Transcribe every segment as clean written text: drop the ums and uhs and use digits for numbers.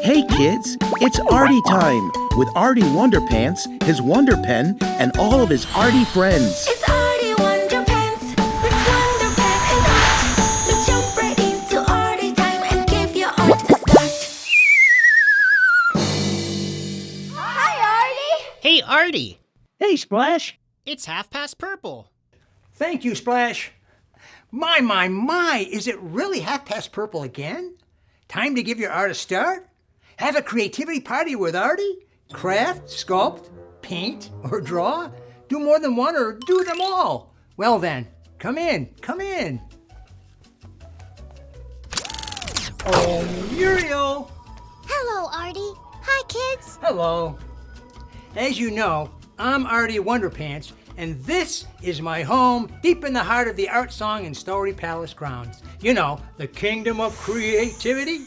Hey kids, it's Arty time with Arty Wonderpants, his Wonderpen, and all of his Arty friends. It's Arty Wonderpants with Wonderpen and Art. Let's jump right into Arty time and give your art a start. Hi, Arty. Hey, Arty! Hey, Splash. It's purple. Thank you, Splash. My, is it really purple again? Time to give your art a start? Have a creativity party with Arty? Craft, sculpt, paint, or draw? Do more than one or do them all? Well then, come in. Oh, Muriel! Hello, Arty. Hi, kids. Hello. As you know, I'm Arty Wonderpants, and this is my home deep in the heart of the Art Song and Story Palace grounds. You know, the kingdom of creativity.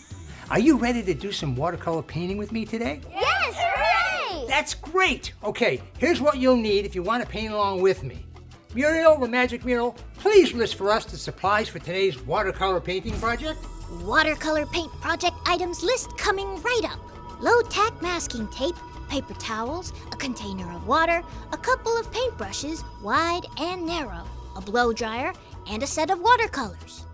Are you ready to do some watercolor painting with me today? Yes, hooray! That's great. Okay, here's what you'll need if you want to paint along with me. Muriel, the magic mural, please list for us the supplies for today's watercolor painting project. Watercolor paint project items list coming right up. Low-tack masking tape, paper towels, a container of water, a couple of paintbrushes, wide and narrow, a blow dryer, and a set of watercolors.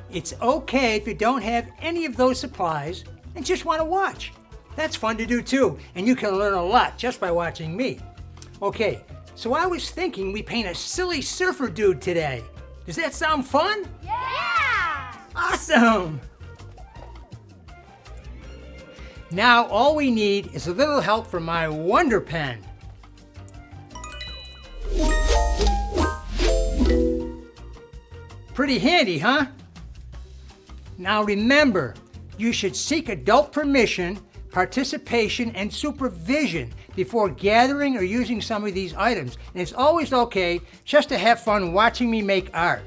It's okay if you don't have any of those supplies and just want to watch. That's fun to do too, and you can learn a lot just by watching me. Okay, so I was thinking we paint a silly surfer dude today. Does that sound fun? Yeah! Awesome! Now all we need is a little help from my Wonderpen. Pretty handy, huh? Now remember, you should seek adult permission, participation, and supervision before gathering or using some of these items. And it's always okay just to have fun watching me make art.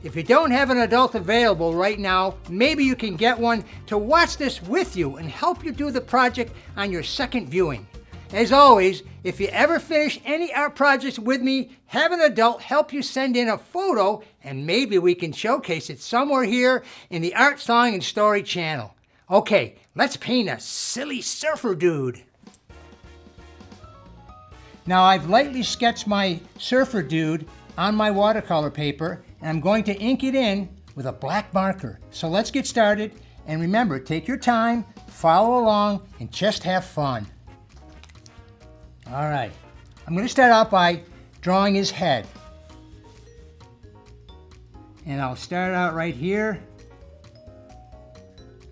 If you don't have an adult available right now, maybe you can get one to watch this with you and help you do the project on your second viewing. As always, if you ever finish any art projects with me, have an adult help you send in a photo and maybe we can showcase it somewhere here in the Art Song and Story channel. Okay, let's paint a silly surfer dude. Now I've lightly sketched my surfer dude on my watercolor paper and I'm going to ink it in with a black marker. So let's get started, and remember, take your time, follow along, and just have fun. All right, I'm going to start out by drawing his head. And I'll start out right here.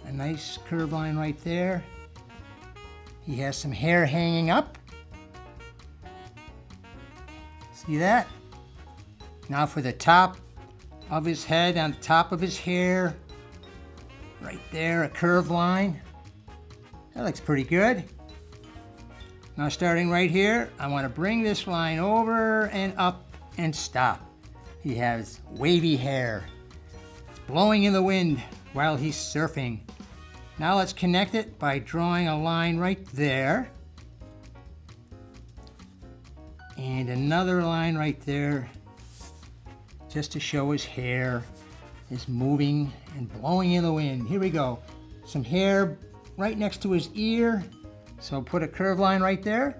A nice curved line right there. He has some hair hanging up. See that? Now for the top of his head, on top of his hair, right there, a curved line. That looks pretty good. Now starting right here, I want to bring this line over and up and stop. He has wavy hair. It's blowing in the wind while he's surfing. Now let's connect it by drawing a line right there. And another line right there, just to show his hair is moving and blowing in the wind. Here we go. Some hair right next to his ear. So put a curved line right there.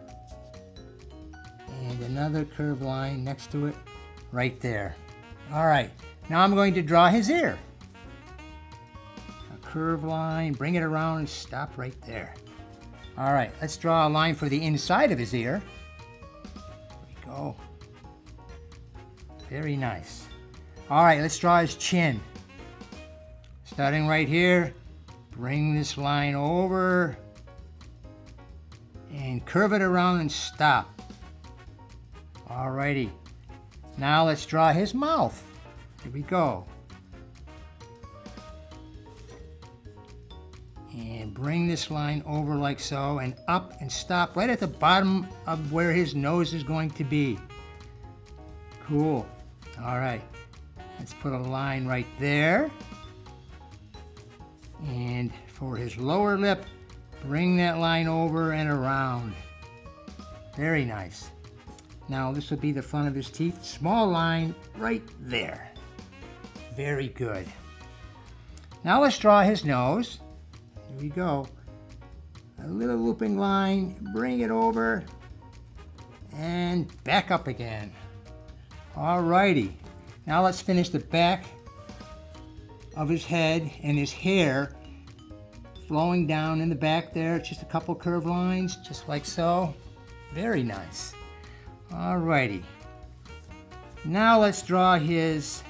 And another curved line next to it right there. All right, now I'm going to draw his ear. A curved line, bring it around and stop right there. All right, let's draw a line for the inside of his ear. There we go. Very nice. All right, let's draw his chin. Starting right here, bring this line over and curve it around and stop. All righty. Now let's draw his mouth. Here we go. And bring this line over like so and up and stop right at the bottom of where his nose is going to be. Cool. All right. Let's put a line right there. And for his lower lip, bring that line over and around. Very nice. Now this will be the front of his teeth. Small line right there. Very good. Now let's draw his nose. Here we go. A little looping line, bring it over, and back up again. Alrighty. Now let's finish the back of his head and his hair flowing down in the back there. Just a couple curved lines, just like so. Very nice. Alrighty. Now let's draw his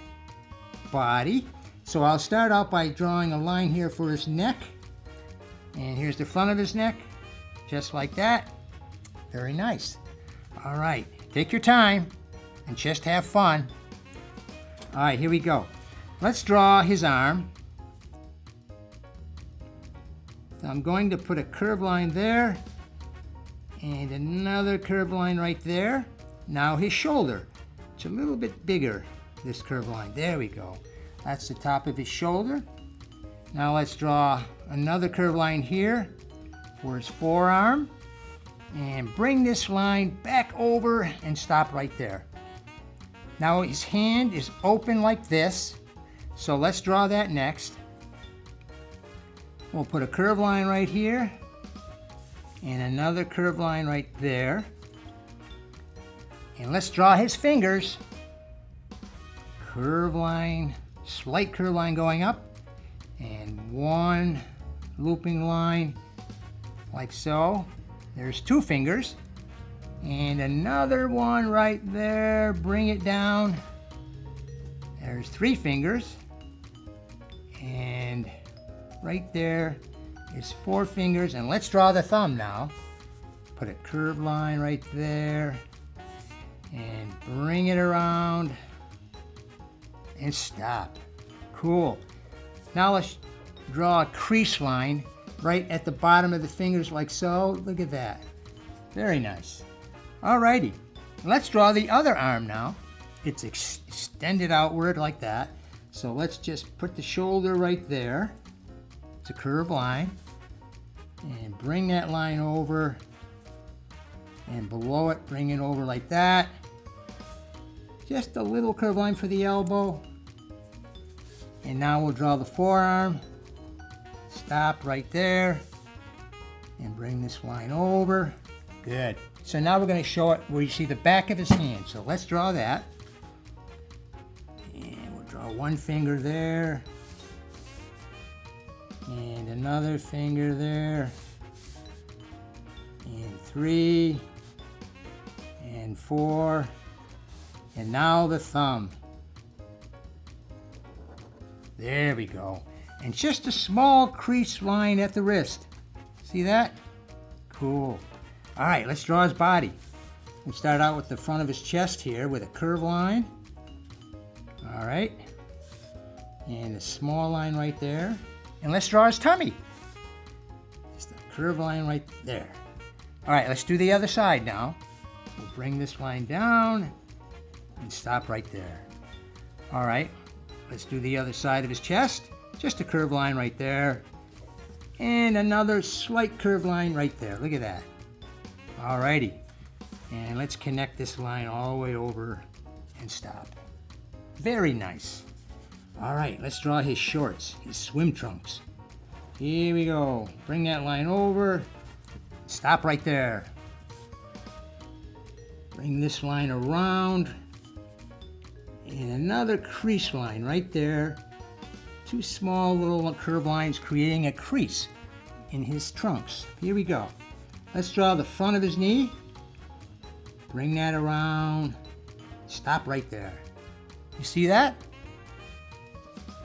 body. So I'll start out by drawing a line here for his neck. And here's the front of his neck, just like that. Very nice. All right, take your time and just have fun. All right, here we go. Let's draw his arm. So I'm going to put a curved line there and another curved line right there. Now his shoulder. It's a little bit bigger, this curved line. There we go. That's the top of his shoulder. Now let's draw another curved line here for his forearm. And bring this line back over and stop right there. Now his hand is open like this. So let's draw that next. We'll put a curved line right here. And another curved line right there. And let's draw his fingers. Curved line, slight curved line going up. And one looping line like so. There's two fingers. And another one right there. Bring it down. There's three fingers. And right there is four fingers. And let's draw the thumb now. Put a curved line right there. And bring it around. And stop. Cool. Now let's draw a crease line right at the bottom of the fingers like so. Look at that. Very nice. Alrighty. Let's draw the other arm now. It's extended outward like that. So let's just put the shoulder right there. It's a curved line. And bring that line over. And below it, bring it over like that. Just a little curved line for the elbow. And now we'll draw the forearm. Stop right there. And bring this line over. Good. So now we're going to show it where you see the back of his hand. So let's draw that. And we'll draw one finger there. And another finger there. And three. And four. And now the thumb. There we go. And just a small crease line at the wrist. See that? Cool. All right, let's draw his body. We start out with the front of his chest here with a curved line. All right. And a small line right there. And let's draw his tummy. Just a curved line right there. All right, let's do the other side now. We'll bring this line down and stop right there. All right, let's do the other side of his chest. Just a curved line right there. And another slight curved line right there. Look at that. Alrighty. And let's connect this line all the way over and stop. Very nice. Alright, let's draw his shorts, his swim trunks. Here we go. Bring that line over. Stop right there. Bring this line around. And another crease line right there. Two small little curved lines creating a crease in his trunks. Here we go. Let's draw the front of his knee. Bring that around. Stop right there. You see that?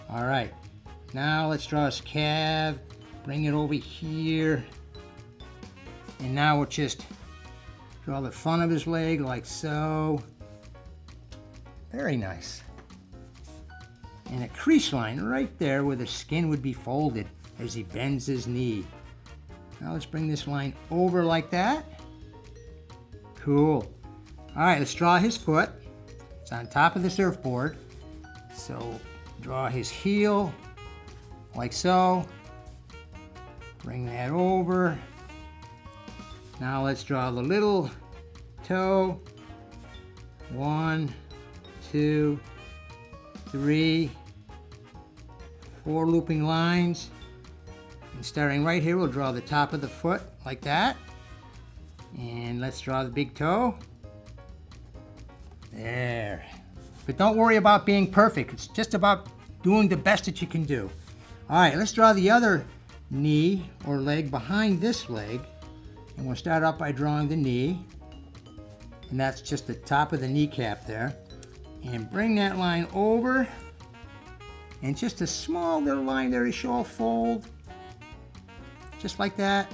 All right. Now let's draw his calf. Bring it over here. And now we'll just draw the front of his leg like so. Very nice. And a crease line right there where the skin would be folded as he bends his knee. Now let's bring this line over like that. Cool. All right, let's draw his foot. It's on top of the surfboard. So draw his heel like so. Bring that over. Now let's draw the little toe. 1, 2, 3, 4 looping lines. And starting right here, we'll draw the top of the foot like that. And let's draw the big toe. There. But don't worry about being perfect. It's just about doing the best that you can do. All right, let's draw the other knee or leg behind this leg. And we'll start out by drawing the knee. And that's just the top of the kneecap there. And bring that line over. And just a small little line there to show a fold. Just like that.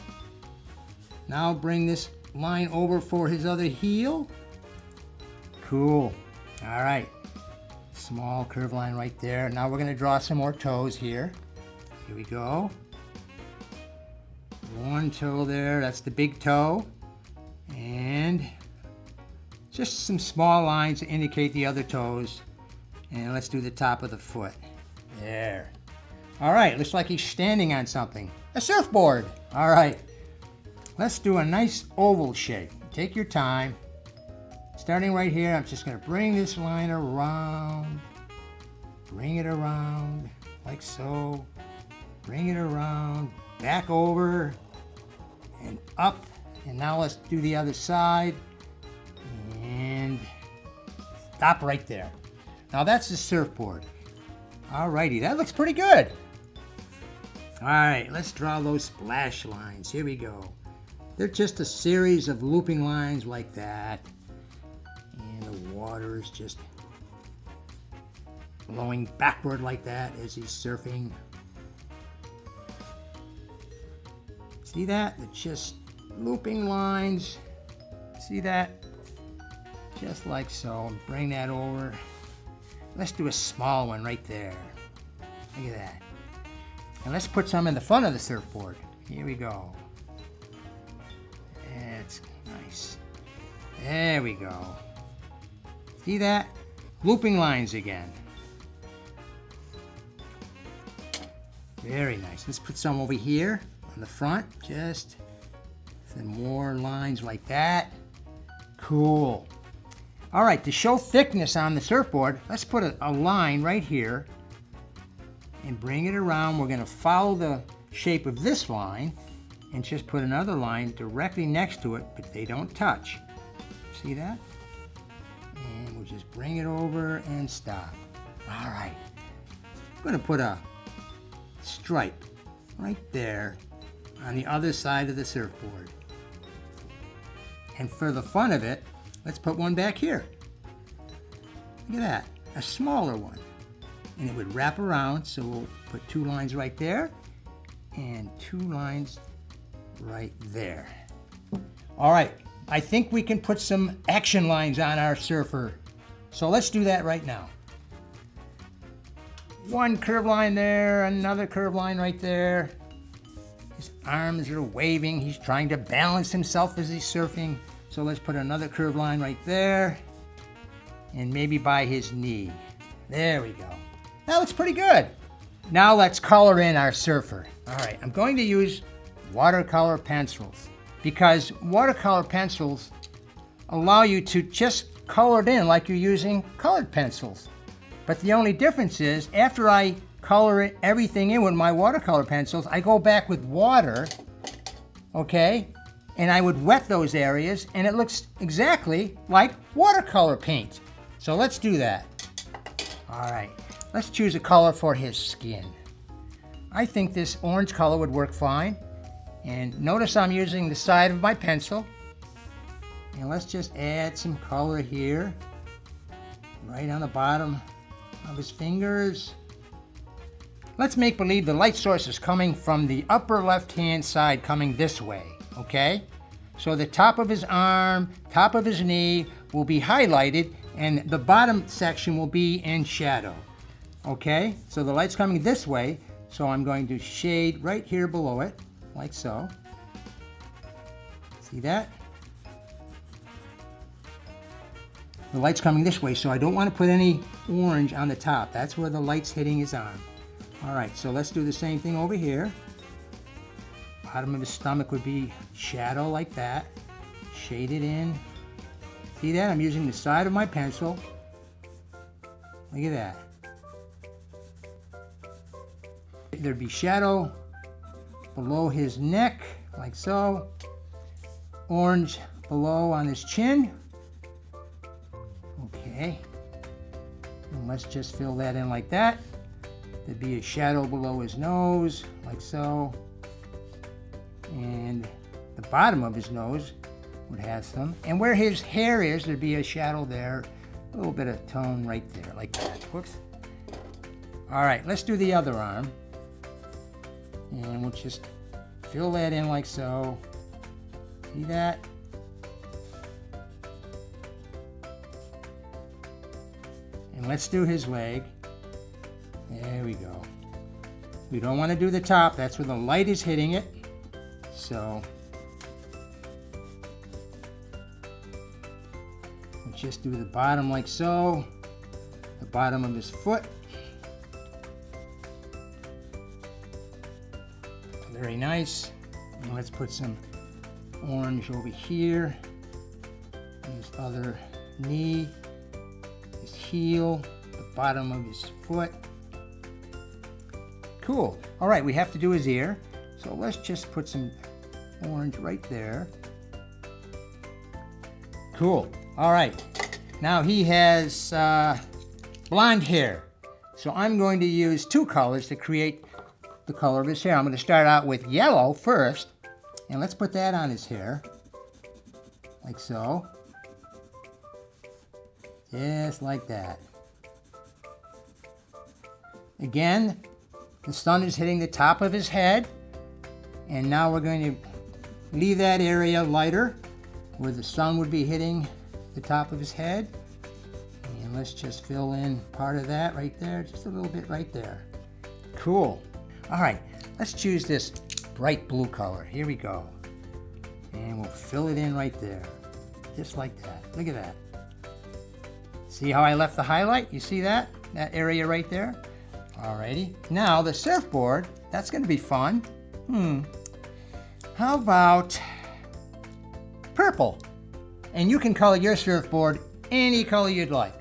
Now bring this line over for his other heel. Cool. All right. Small curved line right there. Now we're going to draw some more toes here. Here we go. One toe there. That's the big toe. And just some small lines to indicate the other toes. And let's do the top of the foot. There. All right. Looks like he's standing on something. A surfboard. All right. Let's do a nice oval shape. Take your time. Starting right here, I'm just going to bring this line around. Bring it around like so. Bring it around. Back over and up. And now let's do the other side. And stop right there. Now that's the surfboard. All righty, that looks pretty good. All right, let's draw those splash lines. Here we go. They're just a series of looping lines like that. And the water is just blowing backward like that as he's surfing. See that? They're just looping lines. See that? Just like so. Bring that over. Let's do a small one right there. Look at that. And let's put some in the front of the surfboard. Here we go. That's nice. There we go. See that? Looping lines again. Very nice. Let's put some over here on the front. Just some more lines like that. Cool. All right, to show thickness on the surfboard, let's put a line right here and bring it around. We're going to follow the shape of this line and just put another line directly next to it, but they don't touch. See that? And we'll just bring it over and stop. All right. I'm going to put a stripe right there on the other side of the surfboard. And for the fun of it, let's put one back here. Look at that, a smaller one. And it would wrap around, so we'll put two lines right there and two lines right there. All right, I think we can put some action lines on our surfer. So let's do that right now. One curved line there, another curved line right there. His arms are waving. He's trying to balance himself as he's surfing. So let's put another curved line right there. And maybe by his knee. There we go. That looks pretty good. Now let's color in our surfer. All right, I'm going to use watercolor pencils because watercolor pencils allow you to just color it in like you're using colored pencils. But the only difference is after I color everything in with my watercolor pencils, I go back with water, okay? And I would wet those areas and it looks exactly like watercolor paint. So let's do that. All right, let's choose a color for his skin. I think this orange color would work fine. And notice I'm using the side of my pencil. And let's just add some color here, right on the bottom of his fingers. Let's make believe the light source is coming from the upper left-hand side, coming this way, okay? So the top of his arm, top of his knee will be highlighted, and the bottom section will be in shadow, okay? So the light's coming this way, so I'm going to shade right here below it, like so. See that? The light's coming this way, so I don't want to put any orange on the top. That's where the light's hitting his arm. All right, so let's do the same thing over here. Bottom of his stomach would be shadow like that. Shade it in. See that? I'm using the side of my pencil. Look at that. There'd be shadow below his neck, like so. Orange below on his chin. Okay. And let's just fill that in like that. There'd be a shadow below his nose, like so. And the bottom of his nose would have some. And where his hair is, there'd be a shadow there. A little bit of tone right there, like that. Whoops. All right, let's do the other arm. And we'll just fill that in like so. See that? And let's do his leg. There we go. We don't want to do the top. That's where the light is hitting it. So we'll just do the bottom like so. The bottom of his foot. Very nice. And let's put some orange over here. His other knee, his heel, the bottom of his foot. Cool. All right, we have to do his ear. So let's just put some orange right there. Cool. All right. Now he has blonde hair. So I'm going to use two colors to create the color of his hair. I'm going to start out with yellow first. And let's put that on his hair. Like so. Just like that. Again, the sun is hitting the top of his head. And now we're going to leave that area lighter where the sun would be hitting the top of his head. And let's just fill in part of that right there, just a little bit right there. Cool. All right, let's choose this bright blue color. Here we go. And we'll fill it in right there, just like that. Look at that. See how I left the highlight? You see that? That area right there? Alrighty. Now the surfboard, that's going to be fun. How about purple? And you can color your surfboard any color you'd like.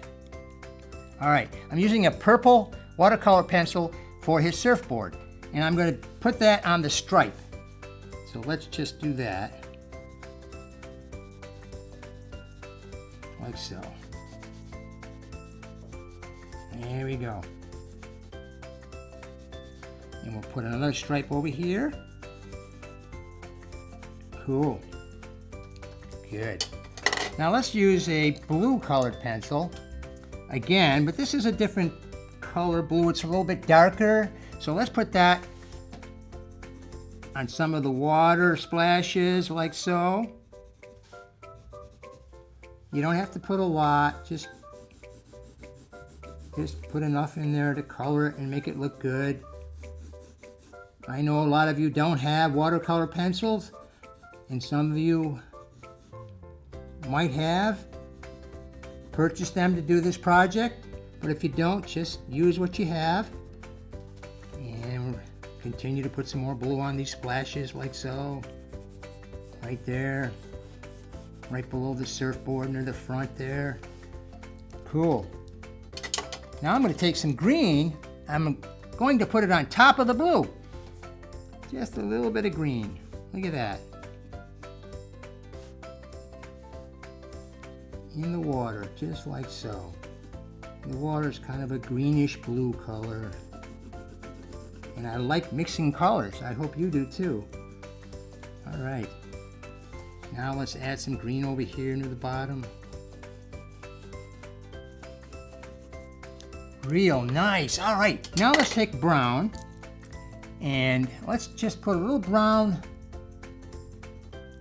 All right, I'm using a purple watercolor pencil for his surfboard. And I'm going to put that on the stripe. So let's just do that. Like so. There we go. And we'll put another stripe over here. Cool. Good. Now let's use a blue colored pencil. Again, but this is a different color blue. It's a little bit darker. So let's put that on some of the water splashes like so. You don't have to put a lot. Just put enough in there to color it and make it look good. I know a lot of you don't have watercolor pencils, and some of you might have purchased them to do this project, but if you don't, just use what you have and continue to put some more blue on these splashes like so. Right there, right below the surfboard near the front there. Cool. Now I'm going to take some green. I'm going to put it on top of the blue. Just a little bit of green. Look at that. In the water, just like so. The water is kind of a greenish blue color. And I like mixing colors. I hope you do too. All right. Now let's add some green over here near the bottom. Real nice. All right. Now let's take brown. And let's just put a little brown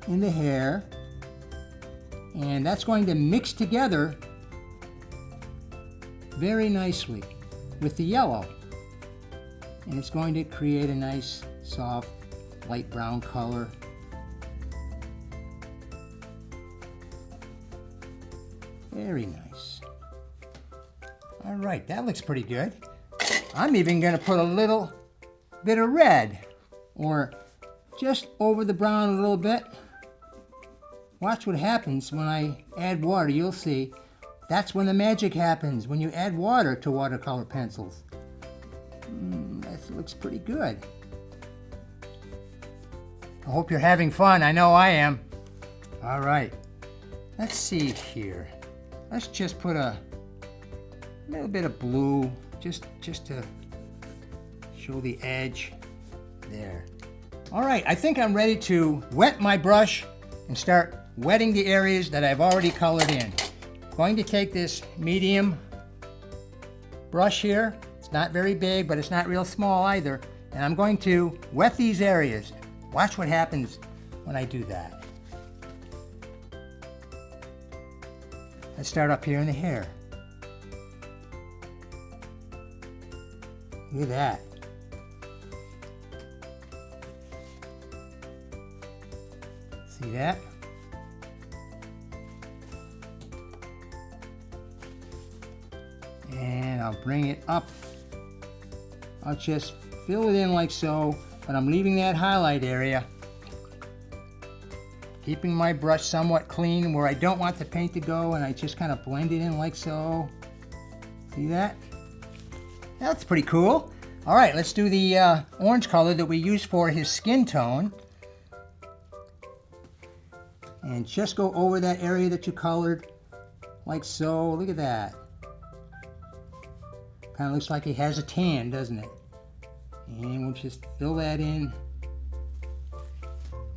in the hair. And that's going to mix together very nicely with the yellow. And it's going to create a nice, soft, light brown color. Very nice. All right, that looks pretty good. I'm even going to put a little bit of red, or just over the brown a little bit. Watch what happens when I add water. You'll see. That's when the magic happens, when you add water to watercolor pencils. That looks pretty good. I hope you're having fun. I know I am. All right. Let's see here. Let's just put a little bit of blue just to show the edge there. All right, I think I'm ready to wet my brush and start wetting the areas that I've already colored in. I'm going to take this medium brush here. It's not very big, but it's not real small either. And I'm going to wet these areas. Watch what happens when I do that. Let's start up here in the hair. Look at that. See that? And I'll bring it up. I'll just fill it in like so, but I'm leaving that highlight area. Keeping my brush somewhat clean where I don't want the paint to go, and I just kind of blend it in like so. See that? That's pretty cool. All right, let's do the orange color that we used for his skin tone. And just go over that area that you colored like so. Look at that. Kind of looks like he has a tan, doesn't it? And we'll just fill that in.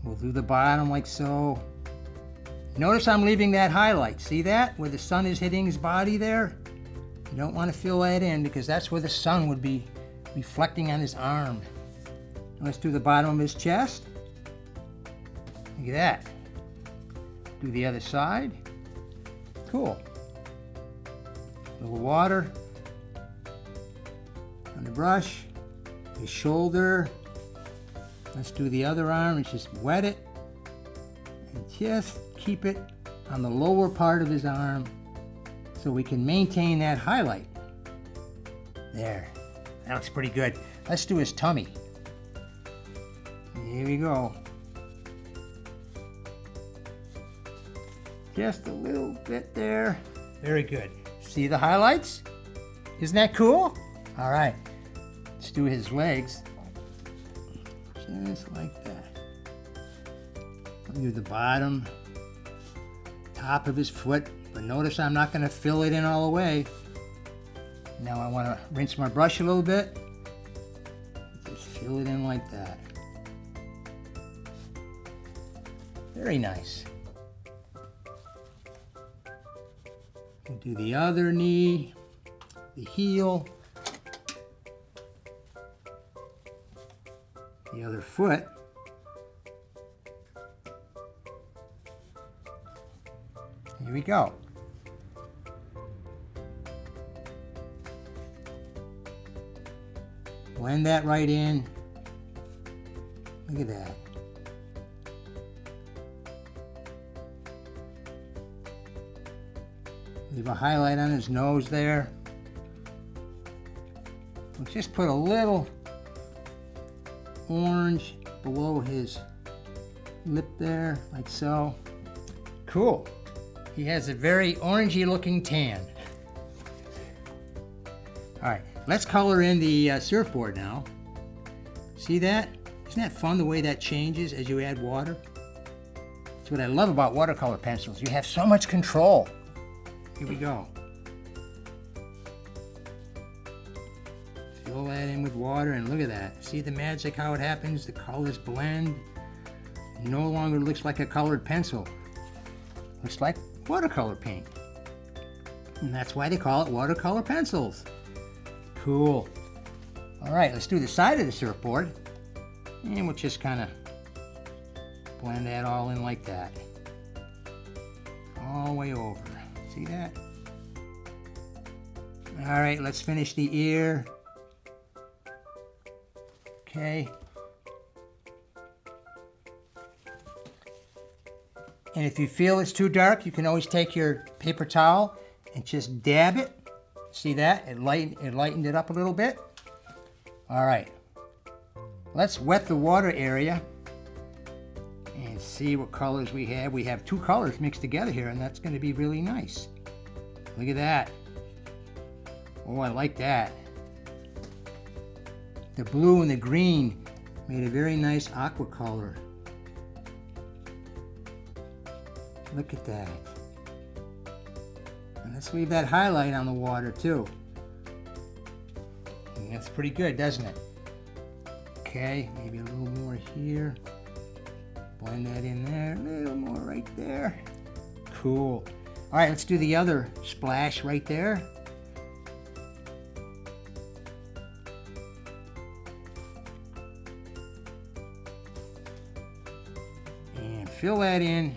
We'll do the bottom like so. Notice I'm leaving that highlight. See that? Where the sun is hitting his body there? You don't want to fill that in because that's where the sun would be reflecting on his arm. Let's do the bottom of his chest. Look at that. Do the other side. Cool. A little water on the brush. His shoulder. Let's do the other arm and just wet it. And just keep it on the lower part of his arm so we can maintain that highlight. There. That looks pretty good. Let's do his tummy. Here we go. Just a little bit there. Very good. See the highlights? Isn't that cool? All right. Let's do his legs. Just like that. I'll do the bottom, top of his foot. But notice I'm not going to fill it in all the way. Now I want to rinse my brush a little bit. Just fill it in like that. Very nice. We'll do the other knee, the heel, the other foot. Here we go. Blend that right in. Look at that. Leave a highlight on his nose there. We'll just put a little orange below his lip there, like so. Cool. He has a very orangey looking tan. All right, let's color in the surfboard now. See that? Isn't that fun the way that changes as you add water? That's what I love about watercolor pencils. You have so much control. Here we go. Fill that in with water and look at that. See the magic how it happens? The colors blend. It no longer looks like a colored pencil. Looks like watercolor paint. And that's why they call it watercolor pencils. Cool. All right, let's do the side of the surfboard. And we'll just kind of blend that all in like that. All the way over. See that? All right, let's finish the ear. Okay. And if you feel it's too dark, you can always take your paper towel and just dab it. See that? It lightened it up a little bit. All right. Let's wet the water area and see what colors we have. We have two colors mixed together here, and that's going to be really nice. Look at that. Oh, I like that. The blue and the green made a very nice aqua color. Look at that. And let's leave that highlight on the water too. And that's pretty good, doesn't it? Okay, maybe a little more here. Blend that in there, a little more right there. Cool. All right, let's do the other splash right there. And fill that in.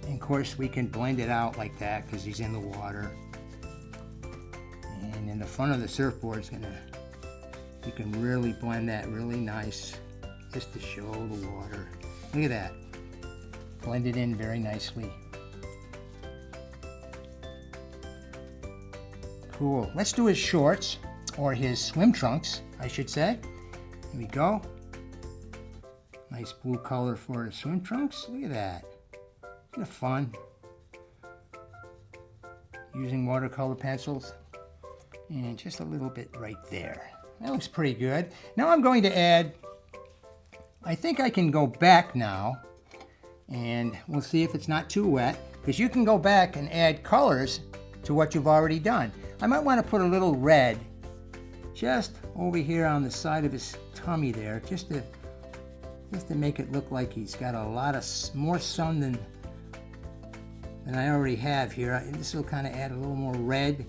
And of course, we can blend it out like that because he's in the water. And in the front of the surfboard you can really blend that really nice just to show the water. Look at that. Blend it in very nicely. Cool. Let's do his shorts, or his swim trunks, I should say. Here we go. Nice blue color for the swim trunks. Look at that. Kind of fun. Using watercolor pencils. And just a little bit right there. That looks pretty good. Now I'm going to add, I think I can go back now, and we'll see if it's not too wet, because you can go back and add colors to what you've already done. I might want to put a little red just over here on the side of his tummy there, just to make it look like he's got a lot of more sun than I already have here. This will kind of add a little more red.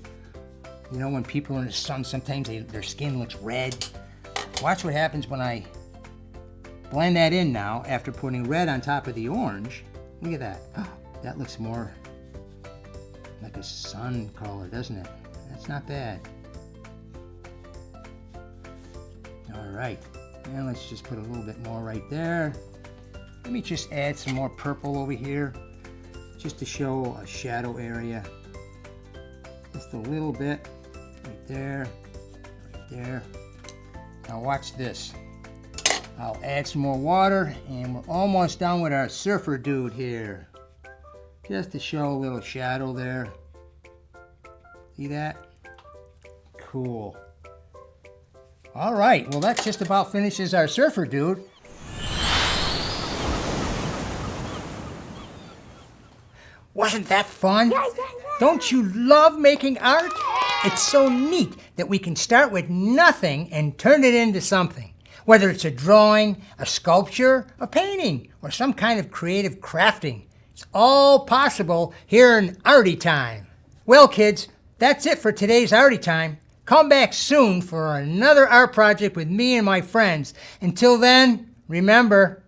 You know, when people are in the sun, sometimes their skin looks red. Watch what happens when I blend that in now after putting red on top of the orange. Look at that. Oh, that looks more like a sun color, doesn't it? That's not bad. All right, and let's just put a little bit more right there. Let me just add some more purple over here, just to show a shadow area. Just a little bit, right there, right there. Now watch this. I'll add some more water, and we're almost done with our surfer dude here. Just to show a little shadow there. See that? Cool. All right, well that just about finishes our surfer dude. Wasn't that fun? Don't you love making art? It's so neat that we can start with nothing and turn it into something. Whether it's a drawing, a sculpture, a painting, or some kind of creative crafting. It's all possible here in Arty Time. Well, kids, that's it for today's Arty Time. Come back soon for another art project with me and my friends. Until then, remember,